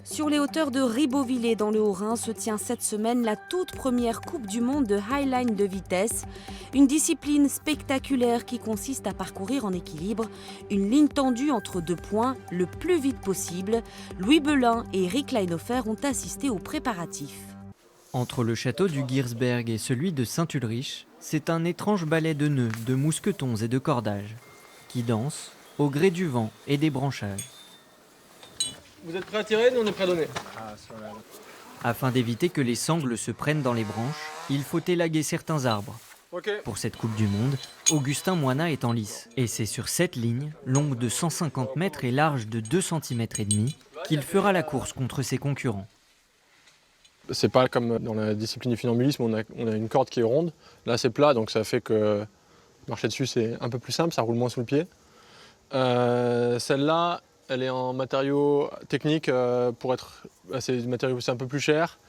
Sur les hauteurs de Ribeauvillé dans le Haut-Rhin se tient cette semaine la toute première Coupe du Monde de highline de vitesse. Une discipline spectaculaire qui consiste à parcourir en équilibre une ligne tendue entre deux points le plus vite possible. Louis Belin et Eric Leinhofer ont assisté aux préparatifs. Entre le château du Giersberg et celui de Saint-Ulrich, c'est un étrange ballet de nœuds, de mousquetons et de cordages qui dansent au gré du vent et des branchages. Vous êtes prêts à tirer? Nous on est prêts à donner. Afin d'éviter que les sangles se prennent dans les branches, il faut élaguer certains arbres. Ok. Pour cette Coupe du Monde, Augustin Moina est en lice. Et c'est sur cette ligne, longue de 150 mètres et large de 2 cm et demi, qu'il fera la course contre ses concurrents. C'est pas comme dans la discipline du funambulisme, on a une corde qui est ronde. Là c'est plat, donc ça fait que marcher dessus c'est un peu plus simple, ça roule moins sous le pied. Celle-là, elle est en matériaux techniques c'est du matériau c'est un peu plus cher,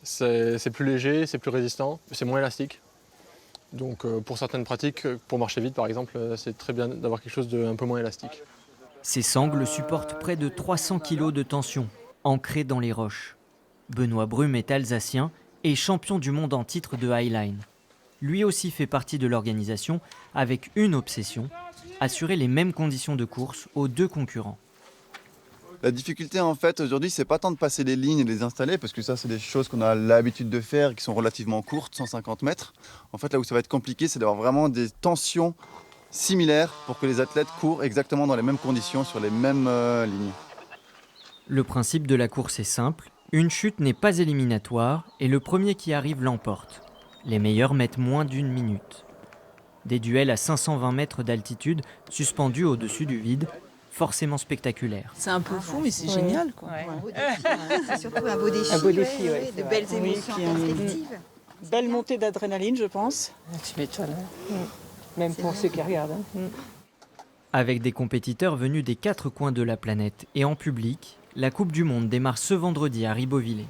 c'est plus léger, c'est plus résistant, c'est moins élastique. Donc pour certaines pratiques, pour marcher vite par exemple, c'est très bien d'avoir quelque chose d'un peu moins élastique. Ces sangles supportent près de 300 kg de tension, ancrées dans les roches. Benoît Brume est alsacien et champion du monde en titre de highline. Lui aussi fait partie de l'organisation avec une obsession, assurer les mêmes conditions de course aux deux concurrents. La difficulté en fait aujourd'hui, c'est pas tant de passer les lignes et de les installer, parce que ça c'est des choses qu'on a l'habitude de faire et qui sont relativement courtes, 150 mètres. En fait là où ça va être compliqué, c'est d'avoir vraiment des tensions similaires pour que les athlètes courent exactement dans les mêmes conditions, sur les mêmes lignes. Le principe de la course est simple, une chute n'est pas éliminatoire et le premier qui arrive l'emporte. Les meilleurs mettent moins d'1 minute. Des duels à 520 mètres d'altitude, suspendus au-dessus du vide, forcément spectaculaires. C'est un peu fou, mais c'est génial, quoi. C'est surtout un beau défi, de belles émotions en perspective. Belle montée d'adrénaline, je pense. Tu m'étonnes, même pour ceux qui regardent. Avec des compétiteurs venus des 4 coins de la planète et en public, la Coupe du Monde démarre ce vendredi à Ribeauvillé.